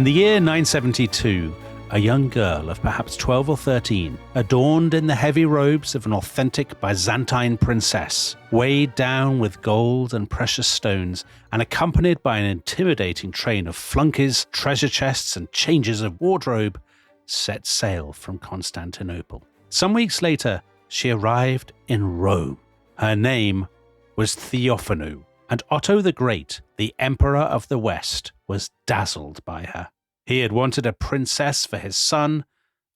In the year 972, a young girl of perhaps 12 or 13, adorned in the heavy robes of an authentic Byzantine princess, weighed down with gold and precious stones, and accompanied by an intimidating train of flunkies, treasure chests, and changes of wardrobe, set sail from Constantinople. Some weeks later, she arrived in Rome. Her name was Theophanu, and Otto the Great, the Emperor of the West, was dazzled by her. He had wanted a princess for his son,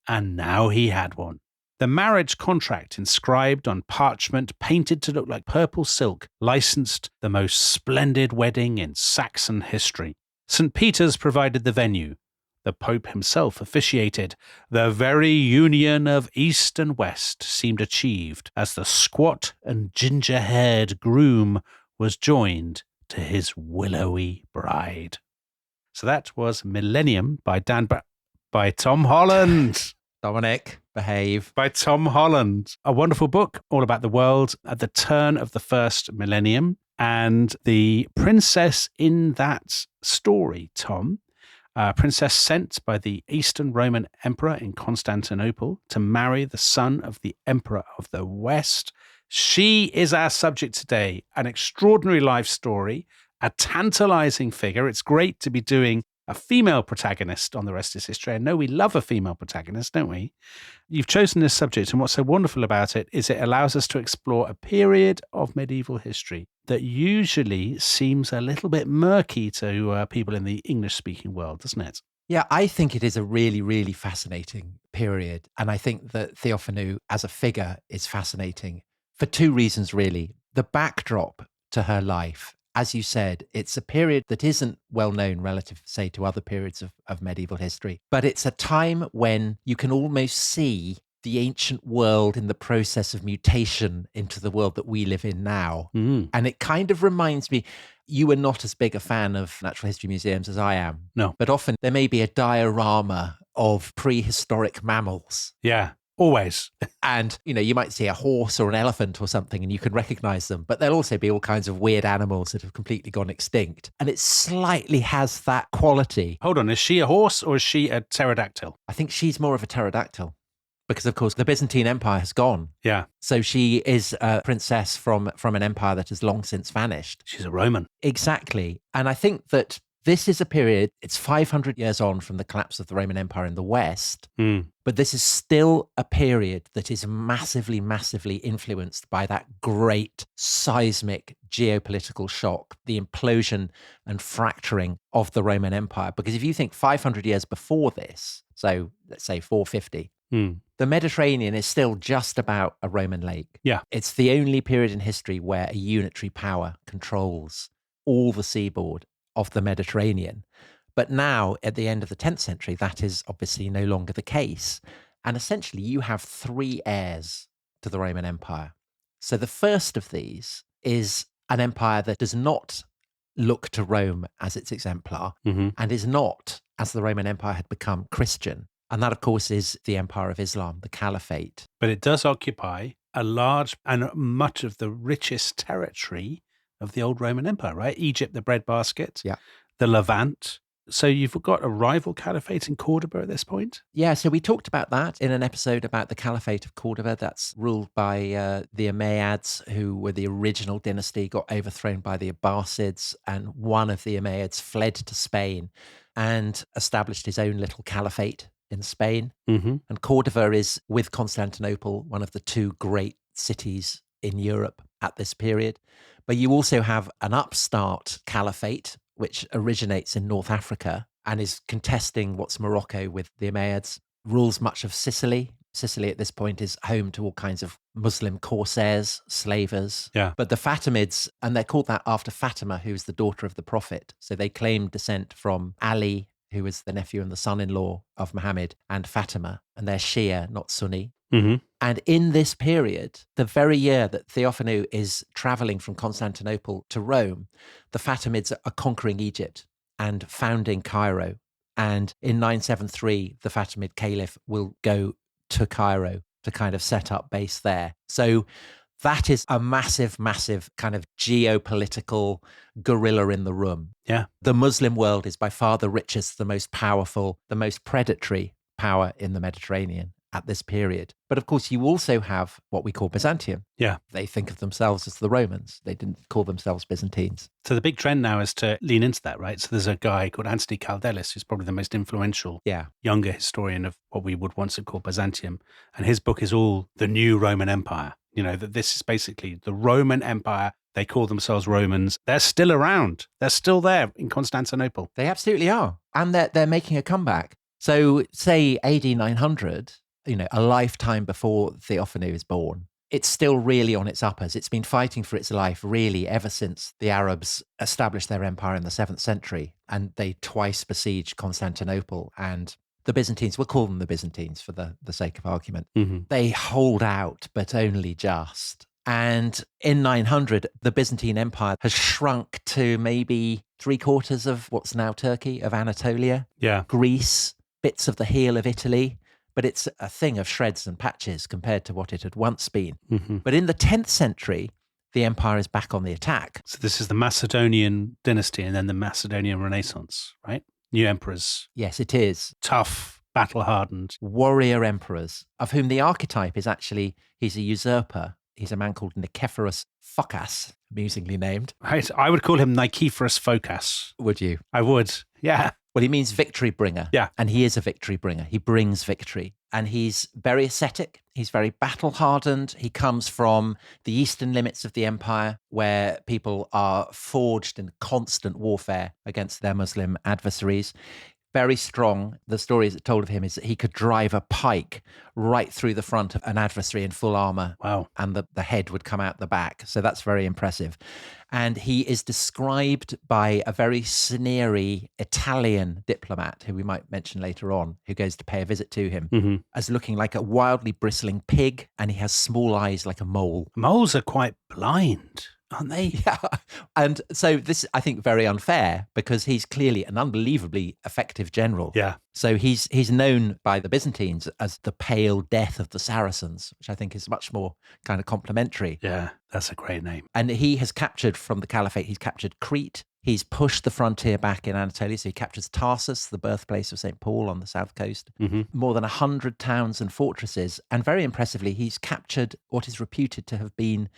and now he had one. The marriage contract, inscribed on parchment painted to look like purple silk, licensed the most splendid wedding in Saxon history. St. Peter's provided the venue. The Pope himself officiated. The very union of East and West seemed achieved as the squat and ginger-haired groom was joined to his willowy bride. So that was Millennium by Tom Holland. Dominic, behave. By Tom Holland. A wonderful book all about the world at the turn of the first millennium. And the princess in that story, Tom, princess sent by the Eastern Roman Emperor in Constantinople to marry the son of the Emperor of the West. She is our subject today. An extraordinary life story. A tantalising figure. It's great to be doing a female protagonist on The Rest is History. I know we love a female protagonist, don't we? You've chosen this subject, and what's so wonderful about it is it allows us to explore a period of medieval history that usually seems a little bit murky to people in the English-speaking world, doesn't it? Yeah, I think it is a really, really fascinating period. And I think that Theophanu as a figure is fascinating for two reasons, really. The backdrop to her life. As you said, it's a period that isn't well known relative, say, to other periods of medieval history. But it's a time when you can almost see the ancient world in the process of mutation into the world that we live in now. Mm. And it kind of reminds me, you are not as big a fan of natural history museums as I am. No. But often there may be a diorama of prehistoric mammals. Yeah. Always. And, you might see a horse or an elephant or something and you can recognize them, but there'll also be all kinds of weird animals that have completely gone extinct. And it slightly has that quality. Hold on, is she a horse or is she a pterodactyl? I think she's more of a pterodactyl because, of course, the Byzantine Empire has gone. Yeah. So she is a princess from an empire that has long since vanished. She's a Roman. Exactly. And I think that this is a period, it's 500 years on from the collapse of the Roman Empire in the West, but this is still a period that is massively, massively influenced by that great seismic geopolitical shock, the implosion and fracturing of the Roman Empire. Because if you think 500 years before this, so let's say 450, the Mediterranean is still just about a Roman lake. Yeah. It's the only period in history where a unitary power controls all the seaboard of the Mediterranean. But now, at the end of the 10th century, that is obviously no longer the case. And essentially, you have three heirs to the Roman Empire. So the first of these is an empire that does not look to Rome as its exemplar and is not, as the Roman Empire had become, Christian. And that, of course, is the Empire of Islam, the Caliphate. But it does occupy a large and much of the richest territory of the old Roman Empire, right? Egypt, the breadbasket, the Levant. So you've got a rival caliphate in Cordoba at this point? Yeah, so we talked about that in an episode about the Caliphate of Cordoba. That's ruled by the Umayyads, who were the original dynasty, got overthrown by the Abbasids, and one of the Umayyads fled to Spain and established his own little caliphate in Spain. And Cordoba is, with Constantinople, one of the two great cities in Europe at this period. But you also have an upstart caliphate, which originates in North Africa and is contesting what's Morocco with the Umayyads, rules much of Sicily. Sicily at this point is home to all kinds of Muslim corsairs, slavers. Yeah. But the Fatimids, and they're called that after Fatima, who's the daughter of the Prophet. So they claim descent from Ali, who was the nephew and the son-in-law of Muhammad, and Fatima, and they're Shia, not Sunni. And in this period, the very year that Theophanu is traveling from Constantinople to Rome, the Fatimids are conquering Egypt and founding Cairo. And in 973, the Fatimid Caliph will go to Cairo to kind of set up base there. So That is a massive, massive kind of geopolitical gorilla in the room. Yeah. The Muslim world is by far the richest, the most powerful, the most predatory power in the Mediterranean at this period. But of course, you also have what we call Byzantium. Yeah. They think of themselves as the Romans. They didn't call themselves Byzantines. So the big trend now is to lean into that, right? So there's a guy called Anthony Caldelis, who's probably the most influential younger historian of what we would once have called Byzantium. And his book is all the new Roman Empire. You know, that this is basically the Roman Empire. They call themselves Romans. They're still around. They're still there in Constantinople. They absolutely are. And they're making a comeback. So say AD 900, you know, a lifetime before Theophanu is born, it's still really on its uppers. It's been fighting for its life really ever since the Arabs established their empire in the 7th century. And they twice besieged Constantinople, and the Byzantines, we'll call them the Byzantines for the sake of argument. Mm-hmm. They hold out, but only just. And in 900, the Byzantine Empire has shrunk to maybe 3/4 of what's now Turkey, of Anatolia, Greece, bits of the heel of Italy. But it's a thing of shreds and patches compared to what it had once been. Mm-hmm. But in the 10th century, the empire is back on the attack. So this is the Macedonian dynasty and then the Macedonian Renaissance, right? New emperors. Yes, it is. Tough, battle-hardened. Warrior emperors, of whom the archetype is actually, he's a usurper. He's a man called Nicephorus Phocas, amusingly named. Right. I would call him Nicephorus Phocas. Would you? I would, yeah. Well, he means victory bringer. Yeah. And he is a victory bringer. He brings victory. And he's very ascetic. He's very battle hardened. He comes from the eastern limits of the empire, where people are forged in constant warfare against their Muslim adversaries. Very strong. The stories told of him is that he could drive a pike right through the front of an adversary in full armor. Wow. And the head would come out the back. So that's very impressive. And he is described by a very sneery Italian diplomat, who we might mention later on, who goes to pay a visit to him, as looking like a wildly bristling pig. And he has small eyes like a mole. Moles are quite blind, aren't they? Yeah. And so this, I think, very unfair, because he's clearly an unbelievably effective general. Yeah. So he's known by the Byzantines as the pale death of the Saracens, which I think is much more kind of complimentary. Yeah, that's a great name. And he has captured from the caliphate, he's captured Crete. He's pushed the frontier back in Anatolia. So he captures Tarsus, the birthplace of St. Paul on the south coast. More than 100 towns and fortresses. And very impressively, he's captured what is reputed to have been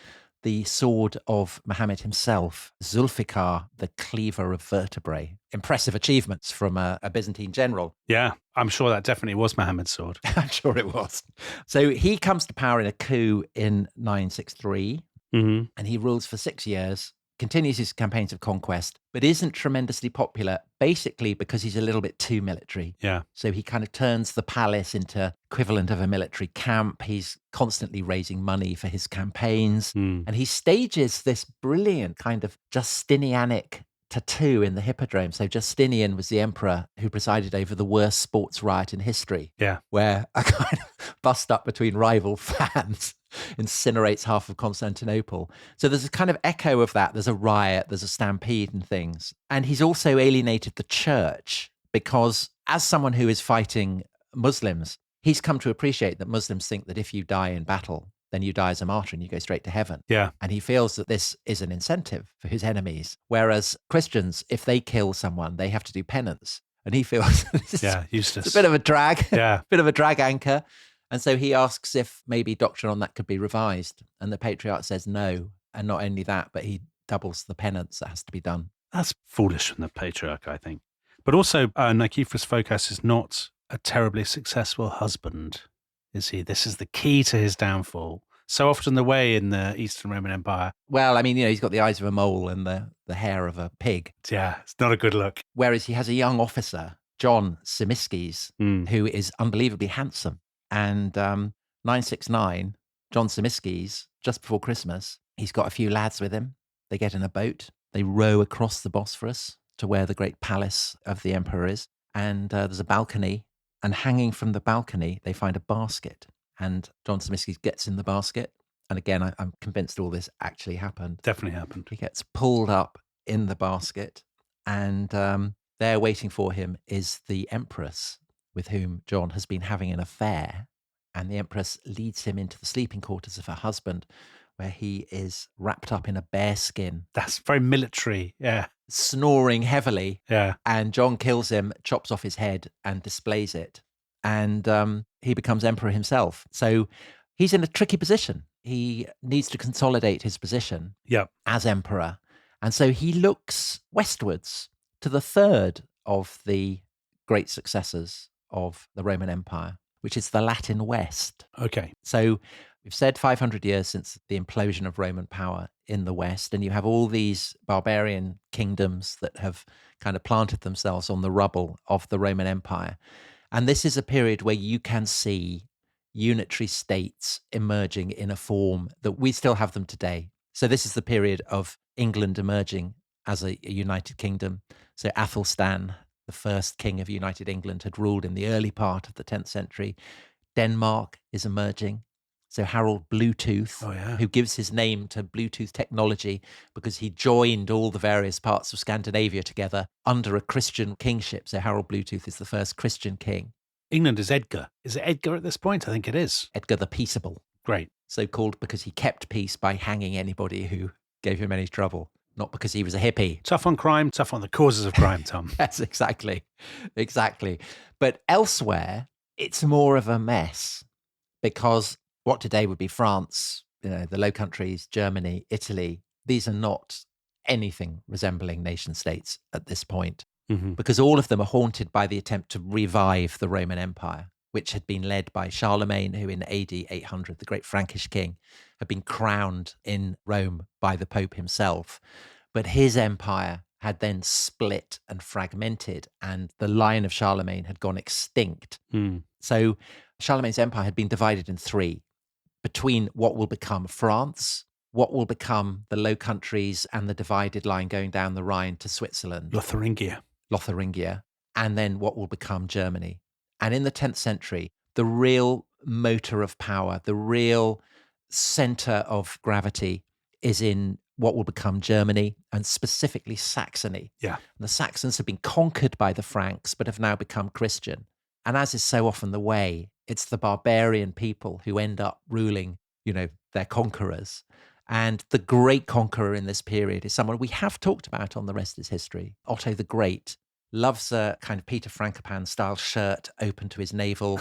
the sword of Muhammad himself, Zulfikar, the cleaver of vertebrae. Impressive achievements from a Byzantine general. Yeah, I'm sure that definitely was Muhammad's sword. I'm sure it was. So he comes to power in a coup in 963, and he rules for 6 years, continues his campaigns of conquest, but isn't tremendously popular, basically because he's a little bit too military. Yeah. So he kind of turns the palace into equivalent of a military camp. He's constantly raising money for his campaigns. And he stages this brilliant kind of Justinianic tattoo in the Hippodrome. So Justinian was the emperor who presided over the worst sports riot in history. Yeah. Where a kind of bust up between rival fans incinerates half of Constantinople. So there's a kind of echo of that. There's a riot, there's a stampede and things. And he's also alienated the church, because as someone who is fighting Muslims, he's come to appreciate that Muslims think that if you die in battle, then you die as a martyr and you go straight to heaven. Yeah. And he feels that this is an incentive for his enemies. Whereas Christians, if they kill someone, they have to do penance. And he feels this is useless. It's a bit of a drag. Yeah. Bit of a drag anchor. And so he asks if maybe doctrine on that could be revised. And the patriarch says no. And not only that, but he doubles the penance that has to be done. That's foolish from the patriarch, I think. But also, Nicephorus Phocas is not a terribly successful husband, is he? This is the key to his downfall. So often the way in the Eastern Roman Empire. Well, I mean, he's got the eyes of a mole and the hair of a pig. Yeah, it's not a good look. Whereas he has a young officer, John Tzimiskes, who is unbelievably handsome. And 969, John Tzimiskes, just before Christmas, he's got a few lads with him. They get in a boat. They row across the Bosphorus to where the great palace of the emperor is. And there's a balcony. And hanging from the balcony, they find a basket. And John Tzimiskes gets in the basket. And again, I'm convinced all this actually happened. Definitely happened. He gets pulled up in the basket. And there waiting for him is the Empress, with whom John has been having an affair. And the Empress leads him into the sleeping quarters of her husband, where he is wrapped up in a bear skin, That's very military. Yeah. snoring heavily. Yeah. And John kills him, chops off his head, and displays it. And he becomes emperor himself. So he's in a tricky position. He needs to consolidate his position Yeah. as emperor. And so he looks westwards to the third of the great successors of the Roman Empire, which is the Latin West. Okay. So we've said 500 years since the implosion of Roman power in the West, and you have all these barbarian kingdoms that have kind of planted themselves on the rubble of the Roman Empire. And this is a period where you can see unitary states emerging in a form that we still have them today. So this is the period of England emerging as a united kingdom. So Athelstan, the first king of United England, had ruled in the early part of the 10th century. Denmark is emerging. So Harold Bluetooth, who gives his name to Bluetooth technology because he joined all the various parts of Scandinavia together under a Christian kingship. So Harold Bluetooth is the first Christian king. England is Edgar. Is it Edgar at this point? I think it is. Edgar the Peaceable. Great. So called because he kept peace by hanging anybody who gave him any trouble, not because he was a hippie. Tough on crime, tough on the causes of crime, Tom. Yes, exactly. Exactly. But elsewhere, it's more of a mess because what today would be France, the Low Countries, Germany, Italy, these are not anything resembling nation states at this point, because all of them are haunted by the attempt to revive the Roman Empire, which had been led by Charlemagne, who in AD 800, the great Frankish king, had been crowned in Rome by the Pope himself. But his empire had then split and fragmented, and the line of Charlemagne had gone extinct. So Charlemagne's empire had been divided in three, between what will become France, what will become the Low Countries, and the divided line going down the Rhine to Switzerland. Lotharingia, and then what will become Germany. And in the 10th century, the real motor of power, the real center of gravity is in what will become Germany, and specifically Saxony. Yeah. And the Saxons have been conquered by the Franks, but have now become Christian. And as is so often the way, it's the barbarian people who end up ruling, their conquerors. And the great conqueror in this period is someone we have talked about on The Rest is History. Otto the Great loves a kind of Peter Frankopan style shirt open to his navel,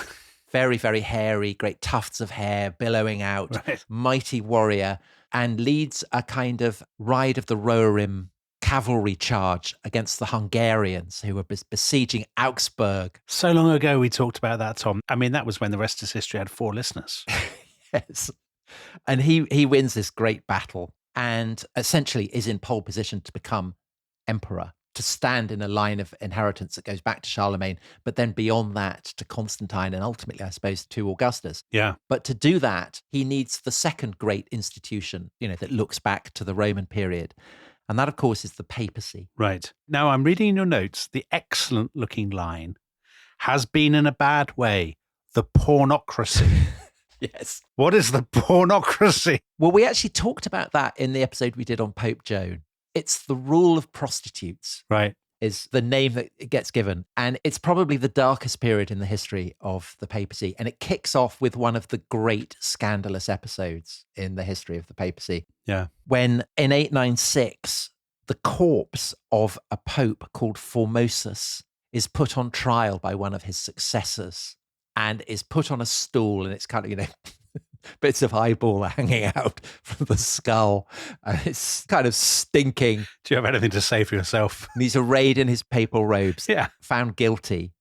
very, very hairy, great tufts of hair billowing out, mighty warrior, and leads a kind of Ride of the Rohirrim cavalry charge against the Hungarians who were besieging Augsburg. So long ago we talked about that, Tom. I mean, that was when The Rest is History had 4 listeners. Yes. And he wins this great battle and essentially is in pole position to become emperor, to stand in a line of inheritance that goes back to Charlemagne, but then beyond that to Constantine and ultimately, I suppose, to Augustus. Yeah. But to do that, he needs the second great institution, that looks back to the Roman period. And that, of course, is the papacy. Right. Now, I'm reading in your notes, the excellent looking line has been in a bad way, the pornocracy. Yes. What is the pornocracy? Well, we actually talked about that in the episode we did on Pope Joan. It's the rule of prostitutes. Right. Is the name that it gets given. And it's probably the darkest period in the history of the papacy. And it kicks off with one of the great scandalous episodes in the history of the papacy. Yeah. When in 896, the corpse of a pope called Formosus is put on trial by one of his successors and is put on a stool, and it's kind of, bits of eyeball hanging out from the skull, and it's kind of stinking. Do you have anything to say for yourself? And he's arrayed in his papal robes, Yeah. found guilty,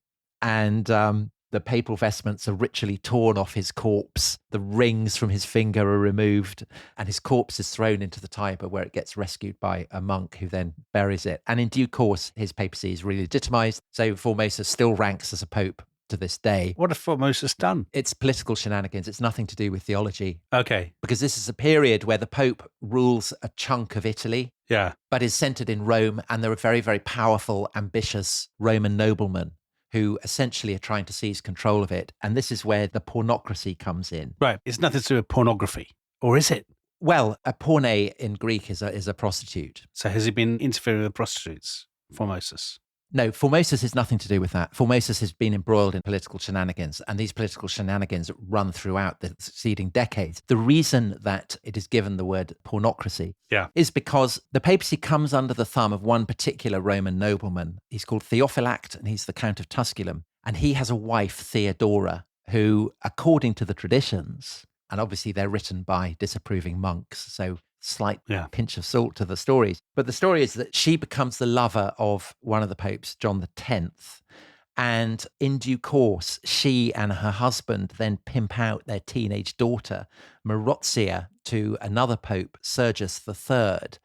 and the papal vestments are ritually torn off his corpse. The rings from his finger are removed, and his corpse is thrown into the Tiber, where it gets rescued by a monk who then buries it. And in due course, his papacy is re-legitimized, so Formosus still ranks as a pope to this day. What have Formosus done? It's political shenanigans. It's nothing to do with theology. Okay. Because this is a period where the Pope rules a chunk of Italy, but is centered in Rome, and there are very, very powerful, ambitious Roman noblemen who essentially are trying to seize control of it. And this is where the pornocracy comes in. Right. It's nothing to do with pornography. Or is it? Well, a porne in Greek is a prostitute. So has he been interfering with prostitutes, Formosus? No, Formosus has nothing to do with that. Formosus has been embroiled in political shenanigans, and these political shenanigans run throughout the succeeding decades. The reason that it is given the word pornocracy is because the papacy comes under the thumb of one particular Roman nobleman. He's called Theophylact, and he's the Count of Tusculum. And he has a wife, Theodora, who, according to the traditions, and obviously they're written by disapproving monks, so slight pinch of salt to the stories. But the story is that she becomes the lover of one of the popes, John X. And in due course, she and her husband then pimp out their teenage daughter, Marozia, to another pope, Sergius III.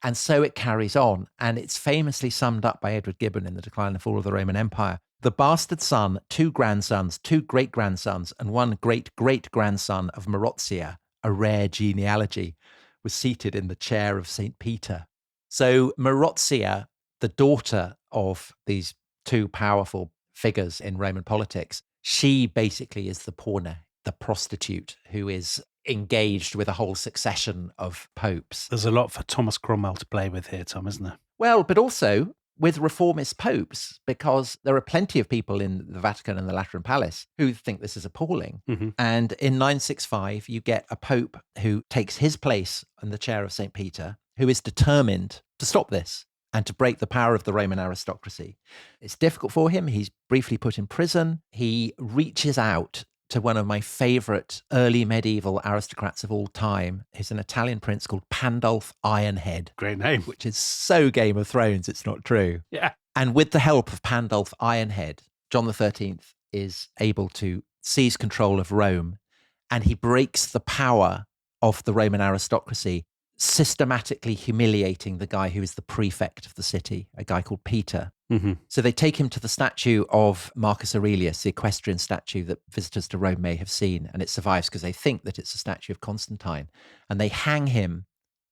And so it carries on. And it's famously summed up by Edward Gibbon in The Decline and Fall of the Roman Empire. The bastard son, 2 grandsons, 2 great-grandsons, and 1 great-great-grandson of Marozia, a rare genealogy, was seated in the chair of St. Peter. So Marozia, the daughter of these 2 powerful figures in Roman politics, she basically is the porner, the prostitute who is engaged with a whole succession of popes. There's a lot for Thomas Cromwell to play with here, Tom, isn't there? Well, but also with reformist popes, because there are plenty of people in the Vatican and the Lateran Palace who think this is appalling. Mm-hmm. And in 965, you get a pope who takes his place in the chair of St. Peter, who is determined to stop this and to break the power of the Roman aristocracy. It's difficult for him. He's briefly put in prison. He reaches out to one of my favorite early medieval aristocrats of all time. He's an Italian prince called Pandulf Ironhead. Great name. Which is so Game of Thrones, it's not true. Yeah. And with the help of Pandulf Ironhead, John XIII is able to seize control of Rome, and he breaks the power of the Roman aristocracy, systematically humiliating the guy who is the prefect of the city, a guy called Peter. Mm-hmm. So they take him to the statue of Marcus Aurelius, the equestrian statue that visitors to Rome may have seen, and it survives because they think that it's a statue of Constantine. And they hang him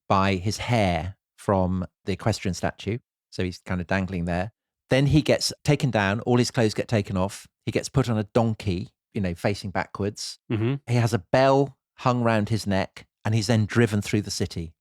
by his hair from the equestrian statue, so he's kind of dangling there. Then he gets taken down, all his clothes get taken off, he gets put on a donkey, facing backwards. Mm-hmm. He has a bell hung round his neck, and he's then driven through the city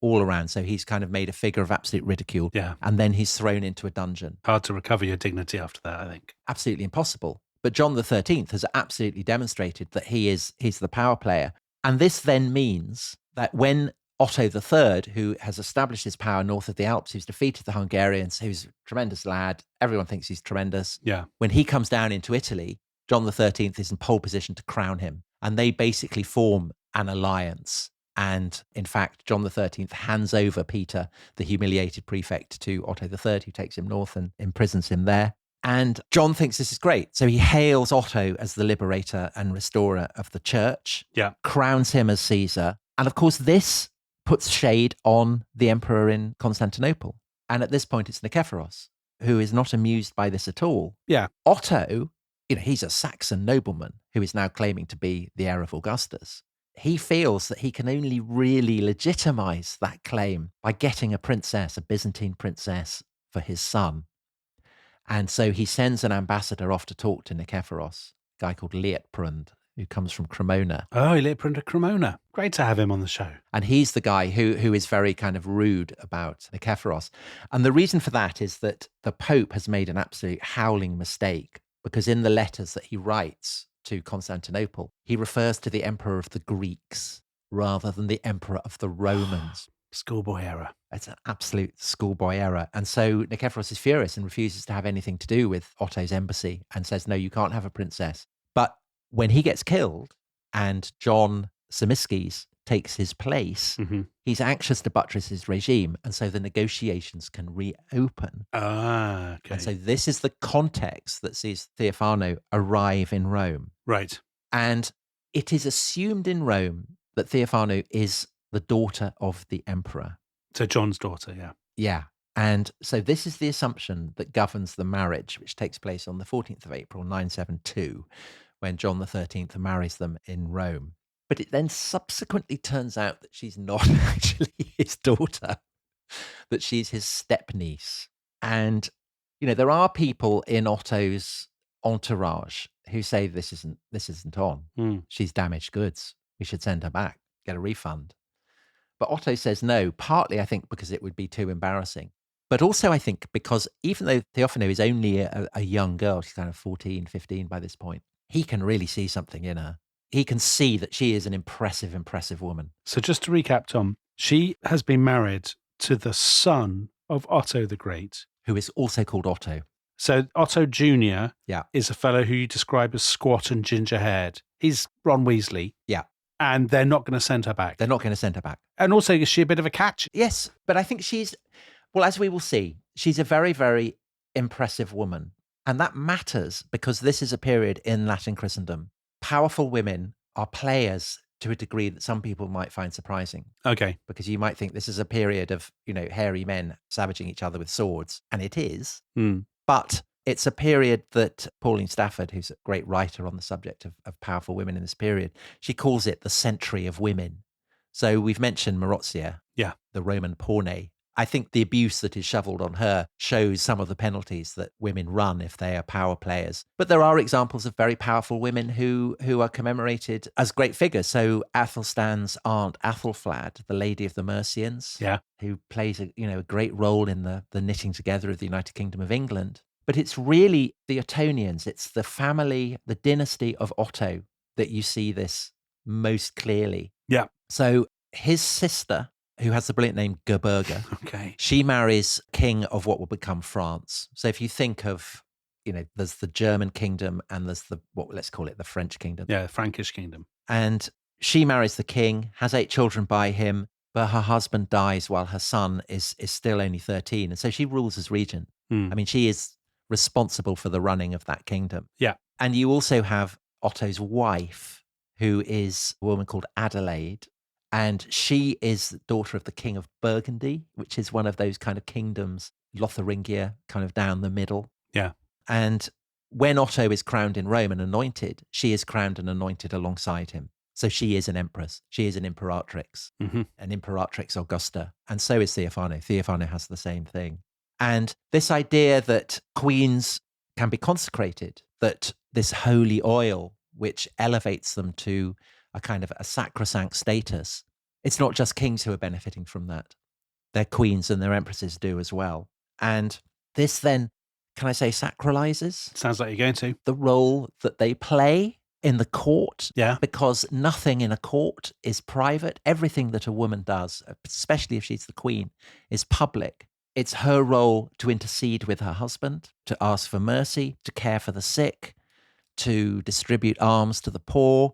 all around. So he's kind of made a figure of absolute ridicule. Yeah. And then he's thrown into a dungeon. Hard to recover your dignity after that, I think. Absolutely impossible. But John XIII has absolutely demonstrated that he's the power player. And this then means that when Otto III, who has established his power north of the Alps, who's defeated the Hungarians, who's a tremendous lad, everyone thinks he's tremendous. Yeah. When he comes down into Italy, John XIII is in pole position to crown him. And they basically form an alliance. And in fact, John XIII hands over Peter, the humiliated prefect, to Otto III, who takes him north and imprisons him there. And John thinks this is great. So he hails Otto as the liberator and restorer of the church, crowns him as Caesar. And of course, this puts shade on the emperor in Constantinople. And at this point, it's Nikephoros, who is not amused by this at all. Yeah. Otto, he's a Saxon nobleman who is now claiming to be the heir of Augustus. He feels that he can only really legitimize that claim by getting a princess, a Byzantine princess, for his son. And so he sends an ambassador off to talk to Nikephoros, a guy called Liutprand, who comes from Cremona. Oh, Liutprand of Cremona. Great to have him on the show. And he's the guy who is very kind of rude about Nikephoros. And the reason for that is that the Pope has made an absolute howling mistake, because in the letters that he writes to Constantinople, he refers to the emperor of the Greeks rather than the emperor of the Romans. Schoolboy error. It's an absolute schoolboy error. And so Nikephoros is furious and refuses to have anything to do with Otto's embassy and says, no, you can't have a princess. But when he gets killed and John Tzimiskes takes his place, he's anxious to buttress his regime. And so the negotiations can reopen. Ah, okay. And so this is the context that sees Theophanu arrive in Rome. Right. And it is assumed in Rome that Theophanu is the daughter of the emperor. So John's daughter, yeah. Yeah. And so this is the assumption that governs the marriage, which takes place on the 14th of April, 972, when John XIII marries them in Rome. But it then subsequently turns out that she's not actually his daughter, that she's his step-niece. And, there are people in Otto's entourage who say this isn't on. She's damaged goods. We should send her back, get a refund. But Otto says no, partly, I think, because it would be too embarrassing. But also, I think, because even though Theophanu is only a young girl, she's kind of 14, 15 by this point, he can really see something in her. He can see that she is an impressive, impressive woman. So just to recap, Tom, she has been married to the son of Otto the Great, who is also called Otto. So Otto Jr. Yeah. is a fellow who you describe as squat and ginger-haired. He's Ron Weasley. Yeah. And they're not going to send her back. They're not going to send her back. And also, is she a bit of a catch? Yes, but I think she's, well, as we will see, she's a very, very impressive woman. And that matters because this is a period in Latin Christendom. Powerful women are players to a degree that some people might find surprising. Okay. Because you might think this is a period of, hairy men savaging each other with swords. And it is. But it's a period that Pauline Stafford, who's a great writer on the subject of powerful women in this period, she calls it the century of women. So we've mentioned Marozia, the Roman Porne. I think the abuse that is shoveled on her shows some of the penalties that women run if they are power players. But there are examples of very powerful women who are commemorated as great figures. So Athelstan's aunt Athelflad, the Lady of the Mercians, who plays a great role in the knitting together of the United Kingdom of England. But it's really the Ottonians, it's the family, the dynasty of Otto that you see this most clearly. Yeah. So his sister, who has the brilliant name Gerberga, she marries king of what will become France. So if you think of, there's the German kingdom and there's let's call it the French kingdom. Yeah, the Frankish kingdom. And she marries the king, has 8 children by him, but her husband dies while her son is still only 13. And so she rules as regent. I mean, she is responsible for the running of that kingdom. Yeah. And you also have Otto's wife, who is a woman called Adelaide. And she is the daughter of the king of Burgundy, which is one of those kind of kingdoms, Lotharingia, kind of down the middle. Yeah. And when Otto is crowned in Rome and anointed, she is crowned and anointed alongside him. So she is an empress. She is an imperatrix, an Imperatrix Augusta. And so is Theophanu. Theophanu has the same thing. And this idea that queens can be consecrated, that this holy oil, which elevates them to a kind of a sacrosanct status, it's not just kings who are benefiting from that. Their queens and their empresses do as well. And this then, can I say, sacralizes? Sounds like you're going to. The role that they play in the court. Yeah. Because nothing in a court is private. Everything that a woman does, especially if she's the queen, is public. It's her role to intercede with her husband, to ask for mercy, to care for the sick, to distribute alms to the poor,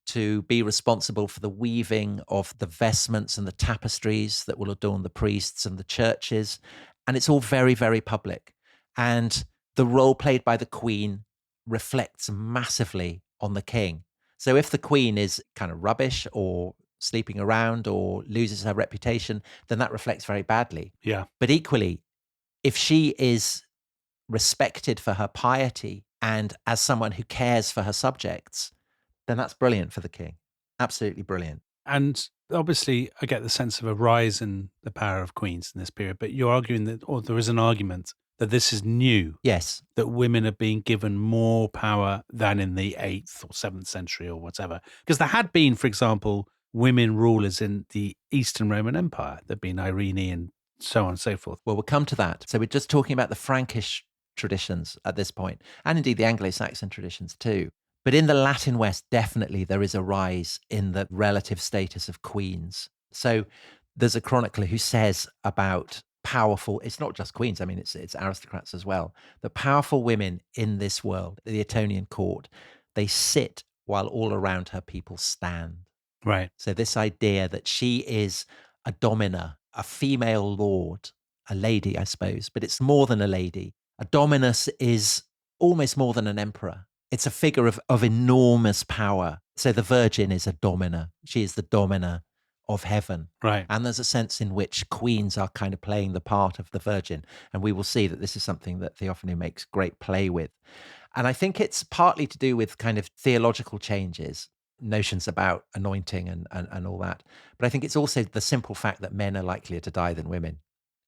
to be responsible for the weaving of the vestments and the tapestries that will adorn the priests and the churches. And it's all very, very public. And the role played by the queen reflects massively on the king. So if the queen is kind of rubbish or sleeping around or loses her reputation, then that reflects very badly. Yeah. But equally, if she is respected for her piety and as someone who cares for her subjects, then that's brilliant for the king. Absolutely brilliant. And obviously, I get the sense of a rise in the power of queens in this period, but you're arguing that, or there is an argument that this is new. Yes. That women are being given more power than in the 8th or 7th century or whatever. Because there had been, for example, women rulers in the Eastern Roman Empire. There'd been Irene and so on and so forth. Well, we'll come to that. So we're just talking about the Frankish traditions at this point, and indeed the Anglo-Saxon traditions too. But in the Latin West, definitely there is a rise in the relative status of queens. So there's a chronicler who says about powerful, it's not just queens, I mean, it's aristocrats as well, the powerful women in this world, the Ottonian court, they sit while all around her people stand. Right. So this idea that she is a domina, a female lord, a lady, I suppose, but it's more than a lady. A dominus is almost more than an emperor. It's a figure of enormous power. So the Virgin is a domina. She is the domina of heaven. Right. And there's a sense in which queens are kind of playing the part of the Virgin. And we will see that this is something that Theophanu makes great play with. And I think it's partly to do with kind of theological changes, notions about anointing and all that. But I think it's also the simple fact that men are likelier to die than women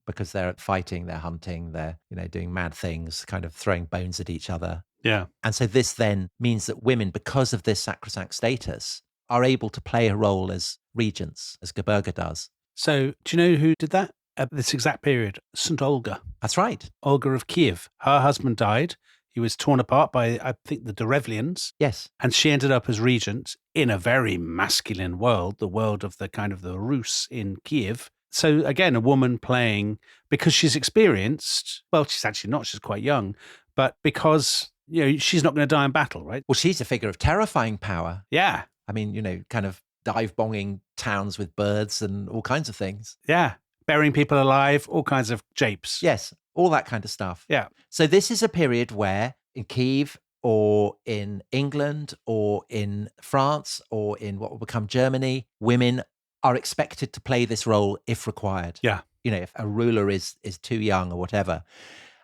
because they're fighting, they're hunting, they're, doing mad things, kind of throwing bones at each other. Yeah. And so this then means that women, because of this sacrosanct status, are able to play a role as regents, as Gerberga does. So do you know who did that? at this exact period, St. Olga. That's right. Olga of Kiev. Her husband died. He was torn apart by, I think, the Derevlians. Yes. And she ended up as regent in a very masculine world, the world of the kind of the Rus in Kiev. So again, a woman playing, because she's experienced, well, she's actually not, she's quite young, but because, she's not going to die in battle, right? Well, she's a figure of terrifying power. Yeah. I mean, kind of dive-bombing towns with birds and all kinds of things. Yeah. Burying people alive, all kinds of japes. Yes, all that kind of stuff. Yeah. So this is a period where in Kiev or in England or in France or in what will become Germany, women are expected to play this role if required. Yeah. If a ruler is too young or whatever.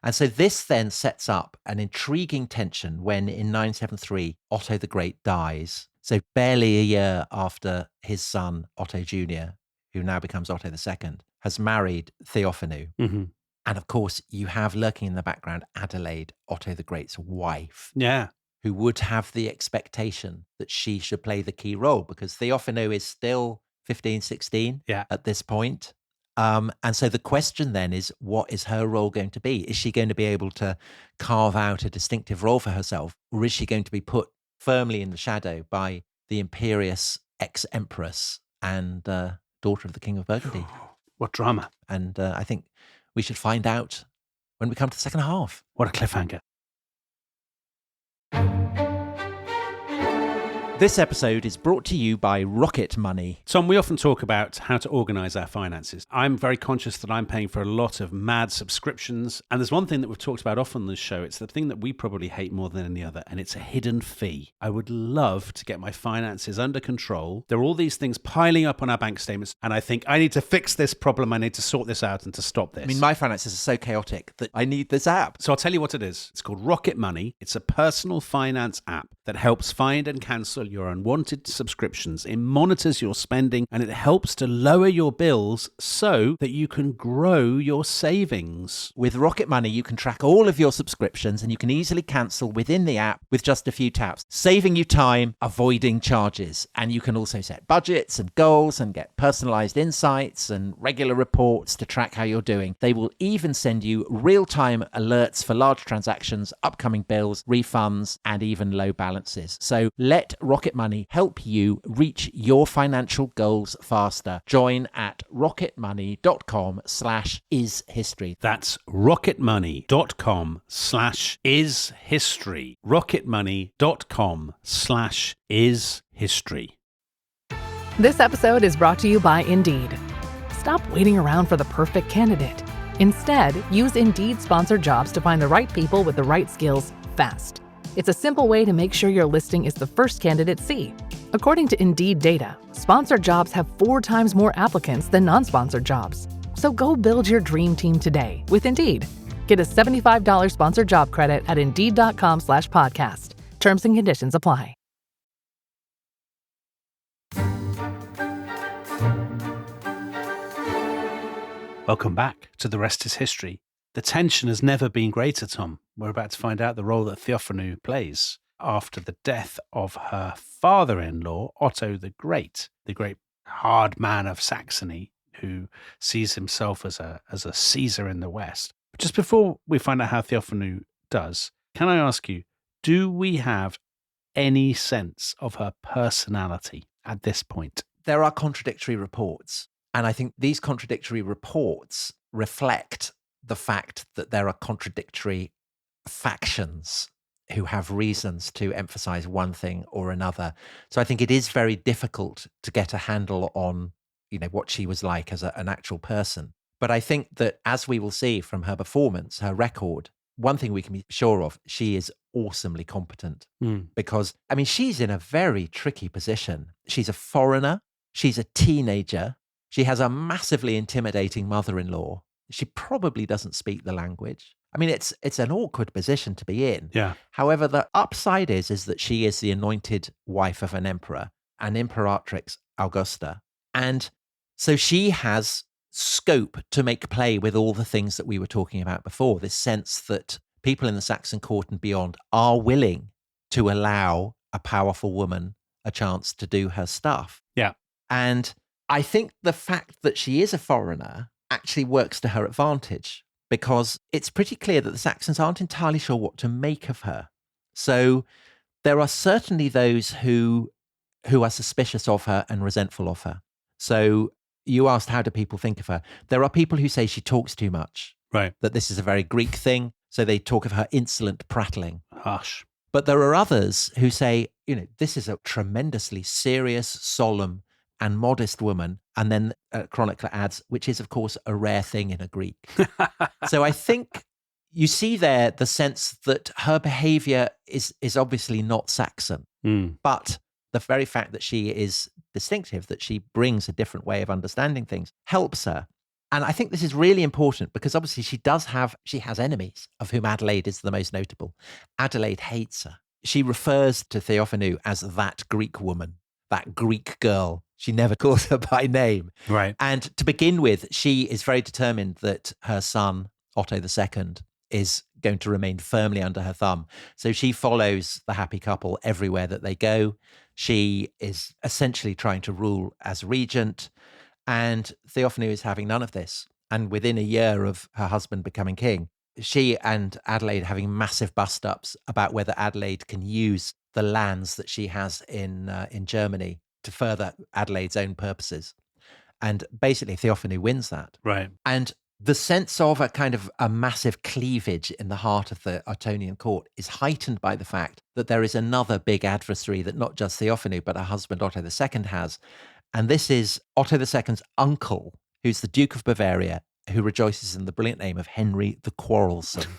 And so this then sets up an intriguing tension when in 973, Otto the Great dies. So barely a year after his son, Otto Jr., who now becomes Otto II, has married Theophanu. Mm-hmm. And of course, you have lurking in the background Adelaide, Otto the Great's wife. Yeah. Who would have the expectation that she should play the key role because Theophanu is still 15, 16 at this point. And so the question then is, what is her role going to be? Is she going to be able to carve out a distinctive role for herself? Or is she going to be put firmly in the shadow by the imperious ex-empress and daughter of the King of Burgundy? What drama. And I think we should find out when we come to the second half. What a cliffhanger. This episode is brought to you by Rocket Money. Tom, we often talk about how to organize our finances. I'm very conscious that I'm paying for a lot of mad subscriptions. And there's one thing that we've talked about often on this show. It's the thing that we probably hate more than any other, and it's a hidden fee. I would love to get my finances under control. There are all these things piling up on our bank statements, and I think I need to fix this problem. I need to sort this out and to stop this. I mean, my finances are so chaotic that I need this app. So I'll tell you what it is. It's called Rocket Money. It's a personal finance app that helps find and cancel your unwanted subscriptions. It monitors your spending and it helps to lower your bills so that you can grow your savings. With Rocket Money, you can track all of your subscriptions and you can easily cancel within the app with just a few taps, saving you time, avoiding charges. And you can also set budgets and goals and get personalized insights and regular reports to track how you're doing. They will even send you real-time alerts for large transactions, upcoming bills, refunds, and even low balances. So let Rocket Money help you reach your financial goals faster. Join at rocketmoney.com/ishistory. That's rocketmoney.com/ishistory. rocketmoney.com/ishistory. This episode is brought to you by Indeed. Stop waiting around for the perfect candidate. Instead, use Indeed sponsored jobs to find the right people with the right skills fast. It's a simple way to make sure your listing is the first candidates see. According to Indeed data, sponsored jobs have 4 times more applicants than non-sponsored jobs. So go build your dream team today with Indeed. Get a $75 sponsored job credit at Indeed.com/podcast. Terms and conditions apply. Welcome back to The Rest is History. The tension has never been greater, Tom. We're about to find out the role that Theophanu plays after the death of her father-in-law, Otto the great hard man of Saxony, who sees himself as a Caesar in the West. But just before we find out how Theophanu does, can I ask you, do we have any sense of her personality at this point? There are contradictory reports, and I think these contradictory reports reflect the fact that there are contradictory factions who have reasons to emphasize one thing or another. So I think it is very difficult to get a handle on, what she was like as an actual person. But I think that as we will see from her performance, her record, one thing we can be sure of, she is awesomely competent because, she's in a very tricky position. She's a foreigner. She's a teenager. She has a massively intimidating mother-in-law. She probably doesn't speak the language. It's an awkward position to be in. Yeah. However, the upside is that she is the anointed wife of an emperor, an Imperatrix Augusta. And so she has scope to make play with all the things that we were talking about before, this sense that people in the Saxon court and beyond are willing to allow a powerful woman a chance to do her stuff. Yeah. And I think the fact that she is a foreigner actually works to her advantage, because it's pretty clear that the Saxons aren't entirely sure what to make of her. So there are certainly those who are suspicious of her and resentful of her. So you asked, how do people think of her? There are people who say she talks too much, Right. that this is a very Greek thing. So they talk of her insolent prattling. Hush. But there are others who say, this is a tremendously serious, solemn, and modest woman. And then a chronicler adds, which is, of course, a rare thing in a Greek. So I think you see there the sense that her behavior is obviously not Saxon, but the very fact that she is distinctive, that she brings a different way of understanding things, helps her. And I think this is really important because obviously she has enemies, of whom Adelaide is the most notable. Adelaide hates her. She refers to Theophanu as that Greek woman, that Greek girl. She never calls her by name. Right. And to begin with, she is very determined that her son, Otto II, is going to remain firmly under her thumb. So she follows the happy couple everywhere that they go. She is essentially trying to rule as regent. And Theophanu is having none of this. And within a year of her husband becoming king, she and Adelaide having massive bust-ups about whether Adelaide can use the lands that she has in Germany to further Adelaide's own purposes. And basically, Theophanu wins that. Right. And the sense of a massive cleavage in the heart of the Ottonian court is heightened by the fact that there is another big adversary that not just Theophanu, but her husband Otto II has. And this is Otto II's uncle, who's the Duke of Bavaria, who rejoices in the brilliant name of Henry the Quarrelsome.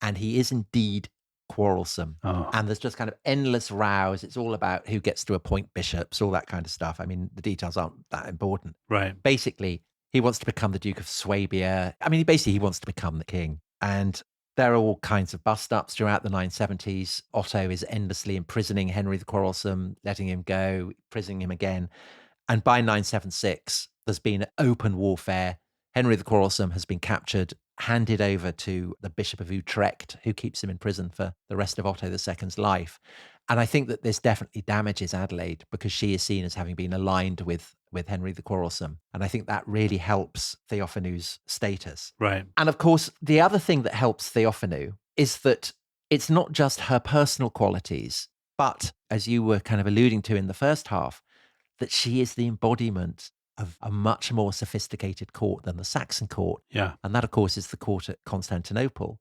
And he is indeed quarrelsome. Oh. And there's just kind of endless rows. It's all about who gets to appoint bishops, all that kind of stuff. I mean, the details aren't that important. Right. Basically, he wants to become the Duke of Swabia. I mean, he wants to become the king. And there are all kinds of bust-ups throughout the 970s. Otto is endlessly imprisoning Henry the Quarrelsome, letting him go, imprisoning him again. And by 976, there's been open warfare. Henry the Quarrelsome has been captured, handed over to the Bishop of Utrecht, who keeps him in prison for the rest of Otto II's life. And I think that this definitely damages Adelaide because she is seen as having been aligned with Henry the Quarrelsome. And I think that really helps Theophanu's status. Right. And of course, the other thing that helps Theophanu is that it's not just her personal qualities, but as you were kind of alluding to in the first half, that she is the embodiment of a much more sophisticated court than the Saxon court. Yeah. And that, of course, is the court at Constantinople.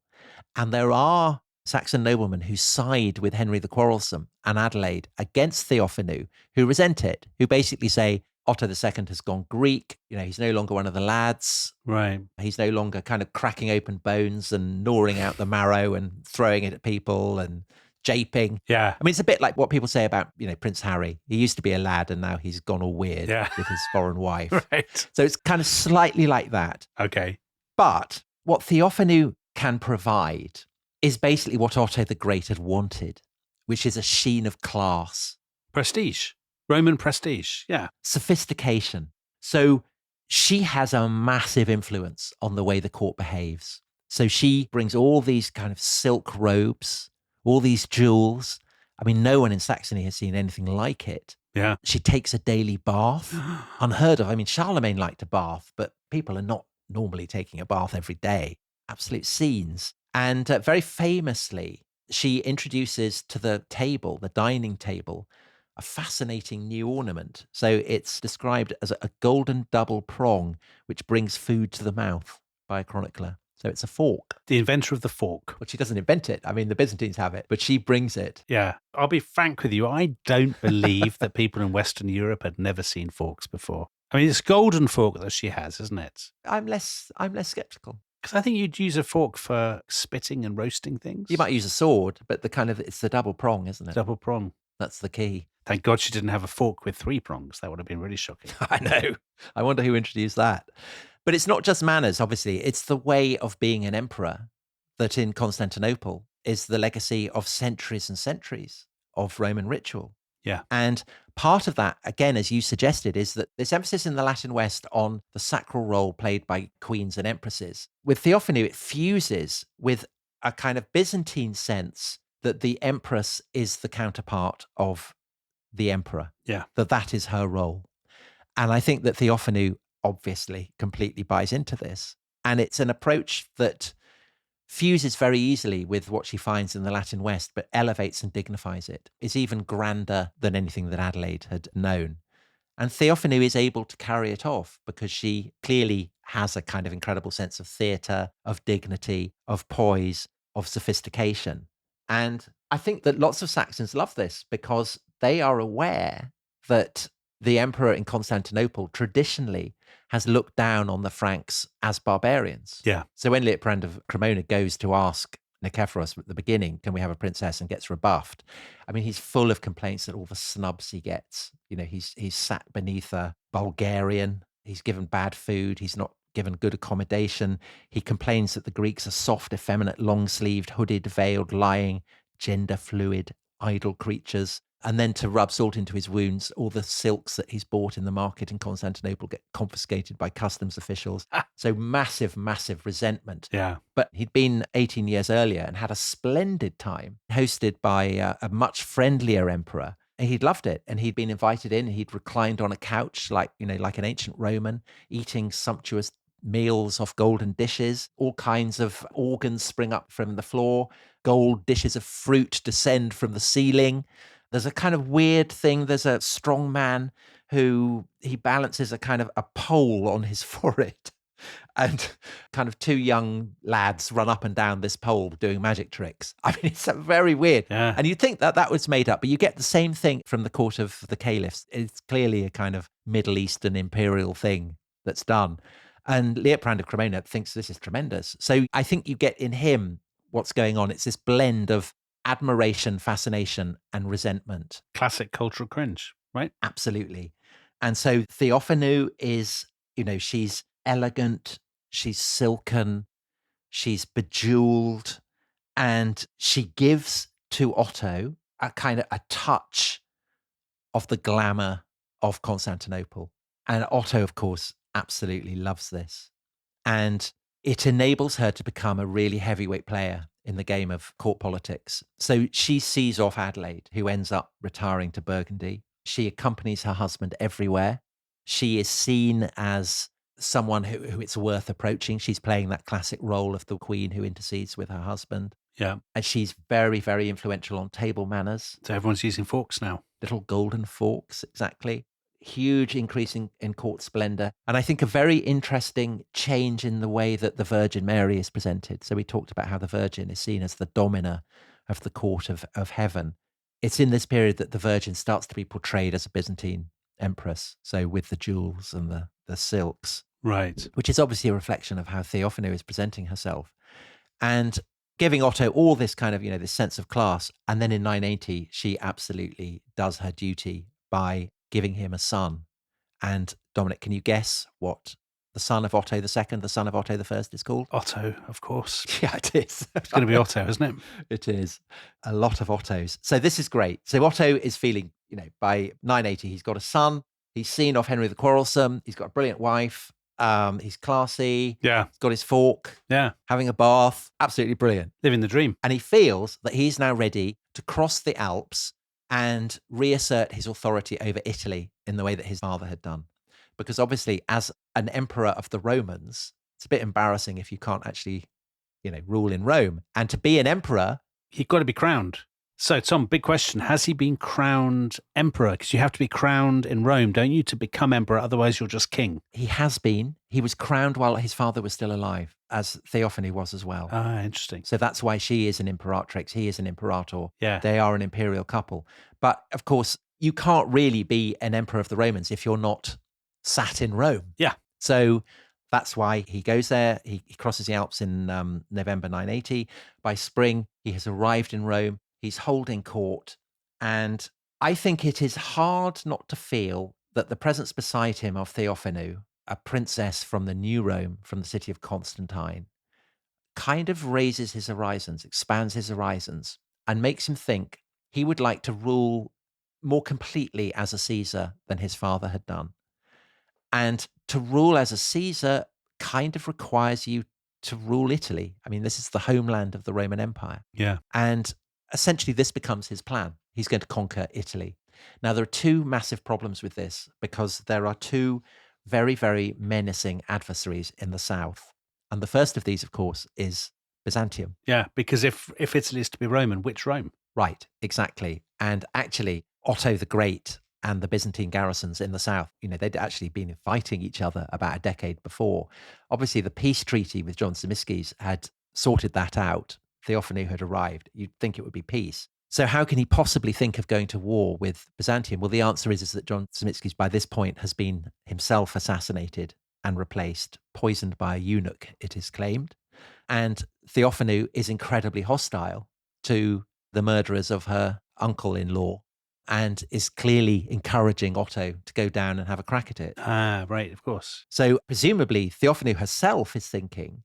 And there are Saxon noblemen who side with Henry the Quarrelsome and Adelaide against Theophanu, who resent it, who basically say, Otto II has gone Greek. He's no longer one of the lads. Right. He's no longer kind of cracking open bones and gnawing out the marrow and throwing it at people and japing. Yeah. I mean, it's a bit like what people say about, Prince Harry. He used to be a lad and now he's gone all weird with his foreign wife. Right. So it's kind of slightly like that. Okay. But what Theophanu can provide is basically what Otto the Great had wanted, which is a sheen of class. Prestige. Roman prestige. Yeah. Sophistication. So she has a massive influence on the way the court behaves. So she brings all these kind of silk robes, all these jewels. I mean, no one in Saxony has seen anything like it. Yeah. She takes a daily bath. Unheard of. I mean, Charlemagne liked a bath, but people are not normally taking a bath every day. Absolute scenes. And very famously, she introduces to the table, the dining table, a fascinating new ornament. So it's described as a golden double prong, which brings food to the mouth by a chronicler. So it's a fork. The inventor of the fork. But she doesn't invent it. I mean, the Byzantines have it, but she brings it. Yeah. I'll be frank with you. I don't believe that people in Western Europe had never seen forks before. I mean, it's golden fork that she has, isn't it? I'm less skeptical. Because I think you'd use a fork for spitting and roasting things. You might use a sword, but it's the double prong, isn't it? Double prong. That's the key. Thank God she didn't have a fork with 3 prongs. That would have been really shocking. I know. I wonder who introduced that. But it's not just manners, obviously. It's the way of being an emperor that in Constantinople is the legacy of centuries and centuries of Roman ritual. Yeah. And part of that, again, as you suggested, is that this emphasis in the Latin West on the sacral role played by queens and empresses. With Theophanu, it fuses with a kind of Byzantine sense that the empress is the counterpart of the emperor. Yeah. That is her role. And I think that Theophanu obviously completely buys into this. And it's an approach that fuses very easily with what she finds in the Latin West, but elevates and dignifies it. It's even grander than anything that Adelaide had known. And Theophanu is able to carry it off because she clearly has a kind of incredible sense of theatre, of dignity, of poise, of sophistication. And I think that lots of Saxons love this because they are aware that the emperor in Constantinople traditionally has looked down on the Franks as barbarians. Yeah. So when Liutprand of Cremona goes to ask Nicephorus at the beginning, can we have a princess, and gets rebuffed, I mean, he's full of complaints at all the snubs he gets. You know, he's sat beneath a Bulgarian, he's given bad food, he's not given good accommodation. He complains that the Greeks are soft, effeminate, long-sleeved, hooded, veiled, lying, gender fluid, idle creatures. And then to rub salt into his wounds, all the silks that he's bought in the market in Constantinople get confiscated by customs officials. So massive, massive resentment. Yeah. But he'd been 18 years earlier and had a splendid time hosted by a much friendlier emperor. And he'd loved it. And he'd been invited in. He'd reclined on a couch like an ancient Roman, eating sumptuous meals off golden dishes. All kinds of organs spring up from the floor. Gold dishes of fruit descend from the ceiling. There's a kind of weird thing. There's a strong man who he balances a kind of a pole on his forehead, and kind of two young lads run up and down this pole doing magic tricks. I mean, it's very weird. Yeah. And you'd think that that was made up, but you get the same thing from the court of the caliphs. It's clearly a kind of Middle Eastern imperial thing that's done. And Liutprand of Cremona thinks this is tremendous. So I think you get in him what's going on. It's this blend of admiration, fascination, and resentment. Classic cultural cringe, right? Absolutely. And so Theophanu is, she's elegant, she's silken, she's bejeweled, and she gives to Otto a kind of a touch of the glamour of Constantinople. And Otto, of course, absolutely loves this. And it enables her to become a really heavyweight player in the game of court politics. So she sees off Adelaide, who ends up retiring to Burgundy. She accompanies her husband everywhere. She is seen as someone who it's worth approaching. She's playing that classic role of the queen who intercedes with her husband. Yeah. And she's very, very influential on table manners. So everyone's using forks now. Little golden forks, exactly. Huge increase in court splendor. And I think a very interesting change in the way that the Virgin Mary is presented. So we talked about how the Virgin is seen as the domina of the court of heaven. It's in this period that the Virgin starts to be portrayed as a Byzantine empress. So with the jewels and the silks. Right. Which is obviously a reflection of how Theophanu is presenting herself. And giving Otto all this kind of, this sense of class. And then in 980, she absolutely does her duty by giving him a son. And Dominic, can you guess what the son of Otto II, the son of Otto I is called? Otto, of course. Yeah, it is. It's going to be Otto, isn't it? It is. A lot of Ottos. So this is great. So Otto is feeling, by 980, he's got a son. He's seen off Henry the Quarrelsome. He's got a brilliant wife. He's classy. Yeah. He's got his fork. Yeah. Having a bath. Absolutely brilliant. Living the dream. And he feels that he's now ready to cross the Alps and reassert his authority over Italy in the way that his father had done. Because obviously, as an emperor of the Romans, it's a bit embarrassing if you can't actually, rule in Rome. And to be an emperor, He's got to be crowned. So, Tom, big question. Has he been crowned emperor? Because you have to be crowned in Rome, don't you, to become emperor? Otherwise, you're just king. he has been. He was crowned while his father was still alive, as Theophany was as well. Ah, interesting. So that's why she is an imperatrix. He is an imperator. Yeah. They are an imperial couple. But of course, you can't really be an emperor of the Romans if you're not sat in Rome. Yeah. So that's why he goes there. He crosses the Alps in November 980. By spring, he has arrived in Rome. He's holding court. And I think it is hard not to feel that the presence beside him of Theophanu, a princess from the New Rome, from the city of Constantine, kind of raises his horizons, expands his horizons, and makes him think he would like to rule more completely as a Caesar than his father had done. And to rule as a Caesar kind of requires you to rule Italy. I mean, this is the homeland of the Roman Empire. Yeah. And essentially, this becomes his plan. He's going to conquer Italy. Now, there are two massive problems with this because there are two very, very menacing adversaries in the south. And the first of these, of course, is Byzantium. Yeah, because if Italy is to be Roman, which Rome? Right, exactly. And actually, Otto the Great and the Byzantine garrisons in the south, they'd actually been fighting each other about a decade before. Obviously, the peace treaty with John Zimisces had sorted that out. Theophanu had arrived. You'd think it would be peace. So how can he possibly think of going to war with Byzantium? Well, the answer is that John Zimisces, by this point, has been himself assassinated and replaced, poisoned by a eunuch, it is claimed. And Theophanu is incredibly hostile to the murderers of her uncle-in-law and is clearly encouraging Otto to go down and have a crack at it. Ah, right, of course. So presumably Theophanu herself is thinking,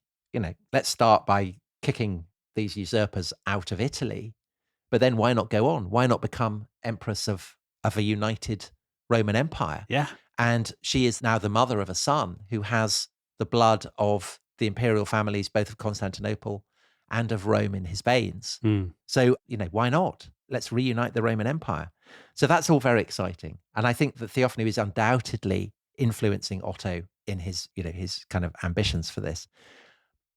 let's start by kicking these usurpers out of Italy, but then why not go on? Why not become Empress of a united Roman Empire? Yeah. And she is now the mother of a son who has the blood of the imperial families, both of Constantinople and of Rome in his veins. So, why not? Let's reunite the Roman Empire. So that's all very exciting. And I think that Theophanu is undoubtedly influencing Otto in his kind of ambitions for this.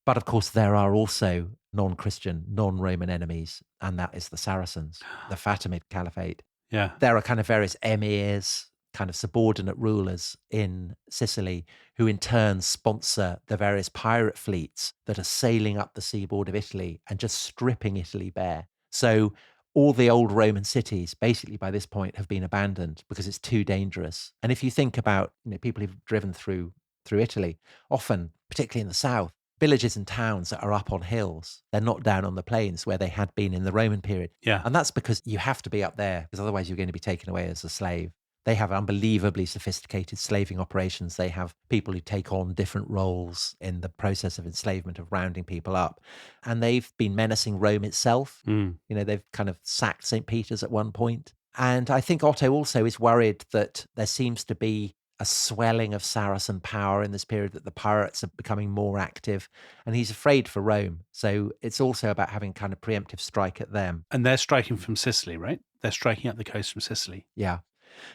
But of course, there are also non-Christian, non-Roman enemies, and that is the Saracens, the Fatimid Caliphate. Yeah. There are kind of various emirs, kind of subordinate rulers in Sicily who in turn sponsor the various pirate fleets that are sailing up the seaboard of Italy and just stripping Italy bare. So all the old Roman cities basically by this point have been abandoned because it's too dangerous. And if you think about people who've driven through Italy, often, particularly in the south, villages and towns that are up on hills, they're not down on the plains where they had been in the Roman period. Yeah. And that's because you have to be up there because otherwise you're going to be taken away as a slave. They have unbelievably sophisticated slaving operations. They have people who take on different roles in the process of enslavement, of rounding people up. And they've been menacing Rome itself. They've kind of sacked St. Peter's at one point. And I think Otto also is worried that there seems to be a swelling of Saracen power in this period, that the pirates are becoming more active. And he's afraid for Rome. So it's also about having kind of preemptive strike at them. And they're striking from Sicily, right? They're striking up the coast from Sicily. Yeah.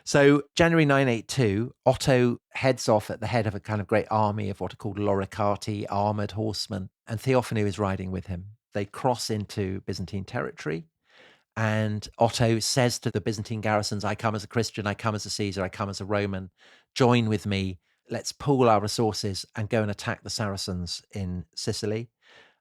So January 982, Otto heads off at the head of a kind of great army of what are called loricati, armoured horsemen, and Theophanu is riding with him. They cross into Byzantine territory, and Otto says to the Byzantine garrisons, I come as a Christian, I come as a Caesar, I come as a Roman, join with me, let's pool our resources and go and attack the Saracens in Sicily.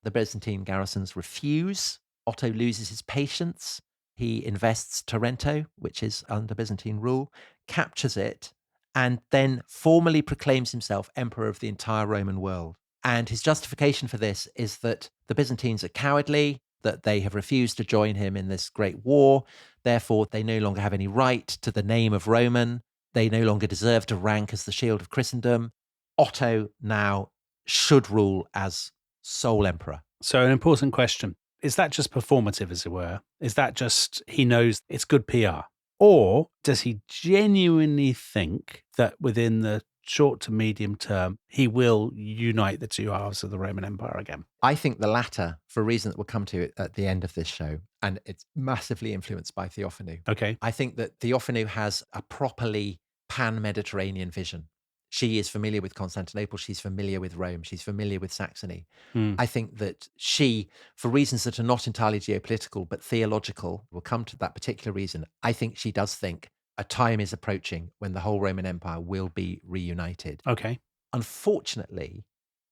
The Byzantine garrisons refuse. Otto loses his patience. He invests Taranto, which is under Byzantine rule, captures it, and then formally proclaims himself emperor of the entire Roman world. And his justification for this is that the Byzantines are cowardly, that they have refused to join him in this great war. Therefore, they no longer have any right to the name of Roman. They no longer deserve to rank as the shield of Christendom. Otto now should rule as sole emperor. So an important question. Is that just performative, as it were? Is that just he knows it's good PR? Or does he genuinely think that within the short to medium term, he will unite the two halves of the Roman Empire again? I think the latter, for a reason that we'll come to at the end of this show. And it's massively influenced by Theophanu. Okay. I think that Theophanu has a properly pan-Mediterranean vision. She is familiar with Constantinople. She's familiar with Rome. She's familiar with Saxony. I think that she, for reasons that are not entirely geopolitical, but theological, we'll come to that particular reason. I think she does think a time is approaching when the whole Roman Empire will be reunited. Okay. Unfortunately,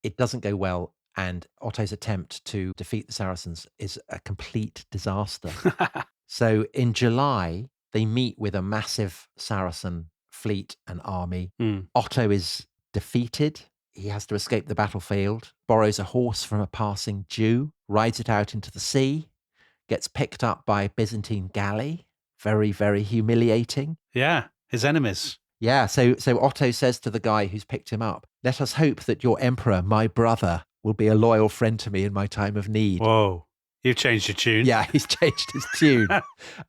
it doesn't go well. And Otto's attempt to defeat the Saracens is a complete disaster. So in July, they meet with a massive Saracen fleet and army. Otto is defeated. He has to escape the battlefield, borrows a horse from a passing Jew, rides it out into the sea, gets picked up by a Byzantine galley. Very, very humiliating. Yeah, his enemies. Yeah, so Otto says to the guy who's picked him up, let us hope that your emperor, my brother, will be a loyal friend to me in my time of need. Whoa. You've changed your tune. Yeah, he's changed his tune.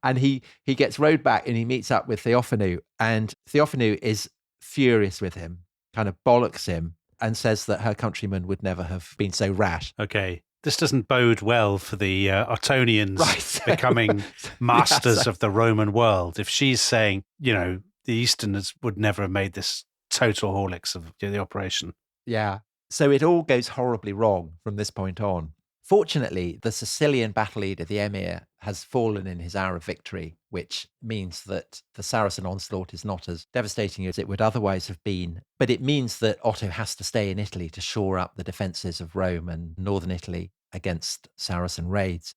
And he gets rowed back and he meets up with Theophanu. And Theophanu is furious with him, kind of bollocks him, and says that her countrymen would never have been so rash. Okay. This doesn't bode well for the Ottonians becoming masters of the Roman world. If she's saying, the Easterners would never have made this total holics of the operation. Yeah. So it all goes horribly wrong from this point on. Fortunately, the Sicilian battle leader, the emir, has fallen in his hour of victory, which means that the Saracen onslaught is not as devastating as it would otherwise have been. But it means that Otto has to stay in Italy to shore up the defences of Rome and northern Italy against Saracen raids.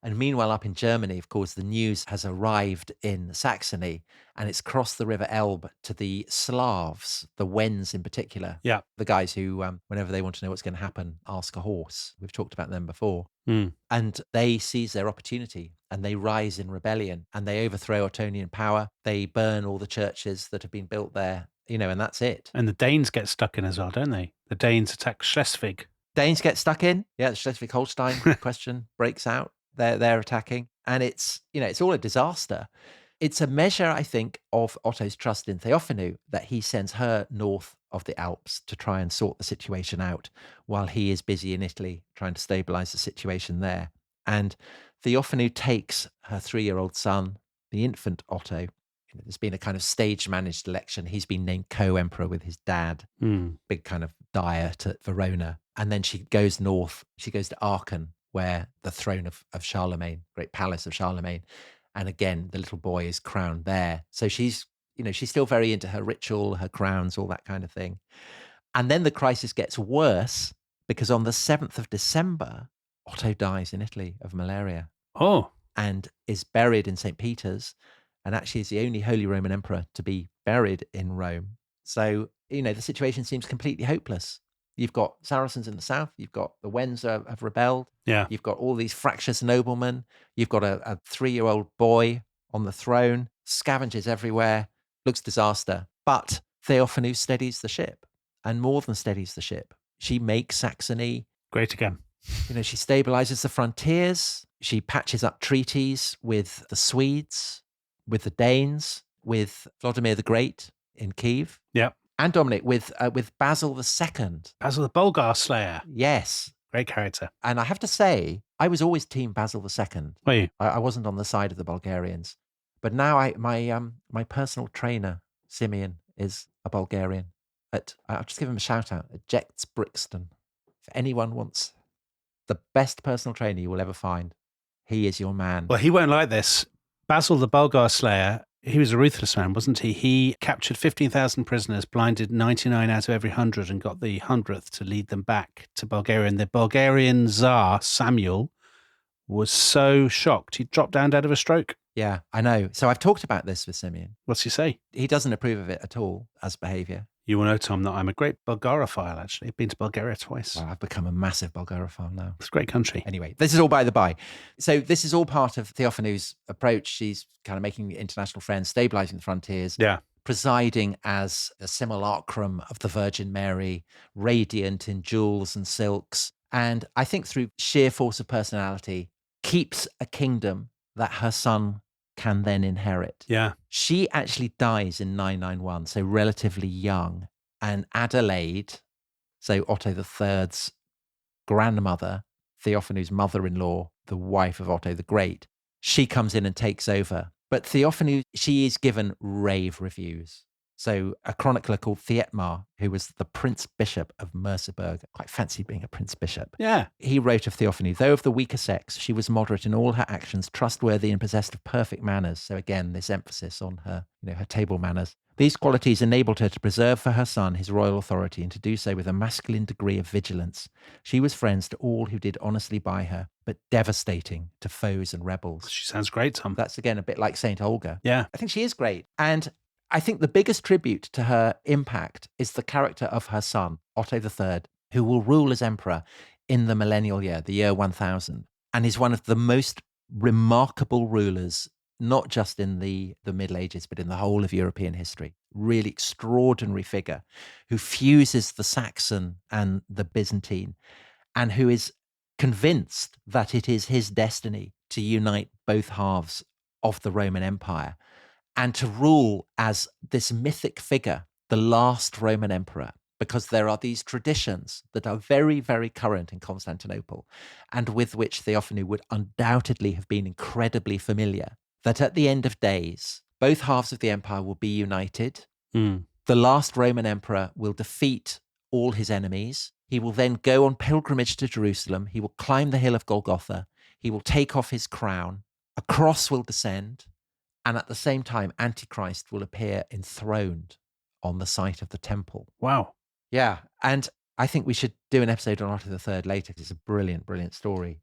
And meanwhile, up in Germany, of course, the news has arrived in Saxony and it's crossed the River Elbe to the Slavs, the Wends in particular. Yeah. The guys who, whenever they want to know what's going to happen, ask a horse. We've talked about them before. Mm. And they seize their opportunity and they rise in rebellion and they overthrow Ottonian power. They burn all the churches that have been built there, and that's it. And the Danes get stuck in as well, don't they? The Danes attack Schleswig. Danes get stuck in. Yeah, the Schleswig-Holstein question breaks out. They're attacking, and it's all a disaster. It's a measure, I think, of Otto's trust in Theophanu that he sends her north of the Alps to try and sort the situation out while he is busy in Italy trying to stabilize the situation there. And Theophanu takes her 3-year-old son, the infant Otto. There's been a kind of stage-managed election. He's been named co-emperor with his dad. Big kind of diet at Verona. And then she goes north. She goes to Aachen, where the throne of Charlemagne, great palace of Charlemagne. And again, the little boy is crowned there. So she's still very into her ritual, her crowns, all that kind of thing. And then the crisis gets worse because on the 7th of December, Otto dies in Italy of malaria. Oh. And is buried in St. Peter's, and actually is the only Holy Roman Emperor to be buried in Rome. So, the situation seems completely hopeless. You've got Saracens in the south. You've got the Wends have rebelled. Yeah. You've got all these fractious noblemen. You've got a 3-year-old boy on the throne, scavengers everywhere. Looks disaster. But Theophanu steadies the ship, and more than steadies the ship. She makes Saxony great again. She stabilizes the frontiers. She patches up treaties with the Swedes, with the Danes, with Vladimir the Great in Kiev. Yeah. And Dominic, with Basil II. Basil the Bulgar Slayer. Yes. Great character. And I have to say, I was always team Basil II. Were you? I wasn't on the side of the Bulgarians. But now my personal trainer, Simeon, is a Bulgarian. I'll just give him a shout out at Jets Brixton. If anyone wants the best personal trainer you will ever find, he is your man. Well, he won't like this. Basil the Bulgar Slayer, he was a ruthless man, wasn't he? He captured 15,000 prisoners, blinded 99 out of every 100, and got the 100th to lead them back to Bulgaria. And the Bulgarian Tsar, Samuel, was so shocked he dropped down dead of a stroke. Yeah, I know. So I've talked about this with Simeon. What's he say? He doesn't approve of it at all as behaviour. You will know, Tom, that I'm a great Bulgarophile, actually. I've been to Bulgaria twice. Well, I've become a massive Bulgarophile now. It's a great country. Anyway, this is all by the by. So this is all part of Theophanu's approach. She's kind of making international friends, stabilising the frontiers. Yeah. Presiding as a simulacrum of the Virgin Mary, radiant in jewels and silks. And I think through sheer force of personality, keeps a kingdom that her son can then inherit. Yeah. She actually dies in 991, so relatively young. And Adelaide, so Otto III's grandmother, Theophanu's mother-in-law, the wife of Otto the Great, she comes in and takes over. But Theophanu, she is given rave reviews. So a chronicler called Thietmar, who was the Prince Bishop of Merseburg, quite fancied being a Prince Bishop. Yeah. He wrote of Theophanu, though of the weaker sex, she was moderate in all her actions, trustworthy and possessed of perfect manners. So again, this emphasis on her, her table manners. These qualities enabled her to preserve for her son his royal authority and to do so with a masculine degree of vigilance. She was friends to all who did honestly by her, but devastating to foes and rebels. She sounds great, Tom. That's again a bit like Saint Olga. Yeah. I think she is great. And I think the biggest tribute to her impact is the character of her son, Otto III, who will rule as emperor in the millennial year, the year 1000. And he's one of the most remarkable rulers, not just in the Middle Ages, but in the whole of European history. Really extraordinary figure who fuses the Saxon and the Byzantine, and who is convinced that it is his destiny to unite both halves of the Roman Empire and to rule as this mythic figure, the last Roman emperor, because there are these traditions that are very, very current in Constantinople and with which Theophanu would undoubtedly have been incredibly familiar, that at the end of days, both halves of the empire will be united. The last Roman emperor will defeat all his enemies. He will then go on pilgrimage to Jerusalem. He will climb the hill of Golgotha. He will take off his crown. A cross will descend. And at the same time, Antichrist will appear enthroned on the site of the temple. Wow. Yeah. And I think we should do an episode on Otto III later. It's a brilliant, brilliant story.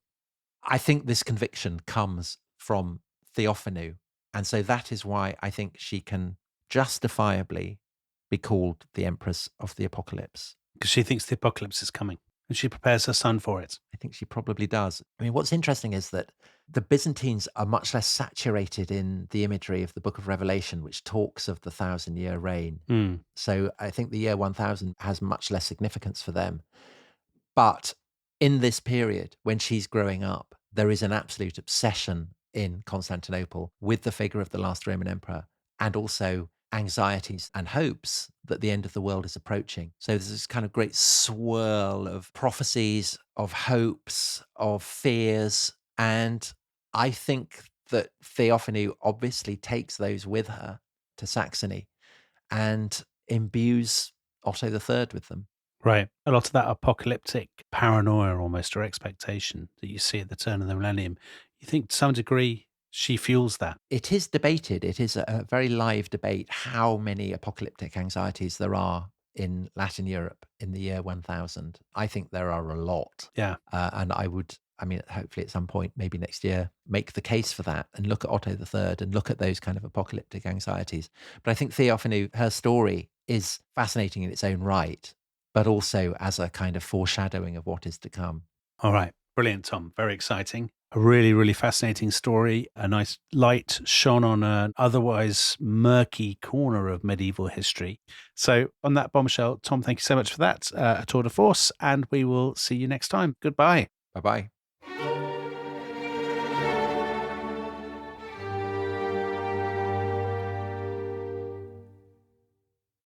I think this conviction comes from Theophanu. And so that is why I think she can justifiably be called the Empress of the Apocalypse. Because she thinks the apocalypse is coming and she prepares her son for it. I think she probably does. I mean, what's interesting is that the Byzantines are much less saturated in the imagery of the Book of Revelation, which talks of the 1,000-year reign. So I think the year 1000 has much less significance for them. But in this period, when she's growing up, there is an absolute obsession in Constantinople with the figure of the last Roman emperor, and also anxieties and hopes that the end of the world is approaching. So there's this kind of great swirl of prophecies, of hopes, of fears. And I think that Theophanu obviously takes those with her to Saxony and imbues Otto III with them. Right. A lot of that apocalyptic paranoia almost, or expectation that you see at the turn of the millennium, you think to some degree she fuels that. It is debated. It is a very live debate how many apocalyptic anxieties there are in Latin Europe in the year 1000. I think there are a lot. Yeah. And hopefully at some point, maybe next year, make the case for that and look at Otto III and look at those kind of apocalyptic anxieties. But I think Theophanu, her story is fascinating in its own right, but also as a kind of foreshadowing of what is to come. All right. Brilliant, Tom. Very exciting. A really, really fascinating story. A nice light shone on an otherwise murky corner of medieval history. So on that bombshell, Tom, thank you so much for that. A tour de force, and we will see you next time. Goodbye. Bye-bye.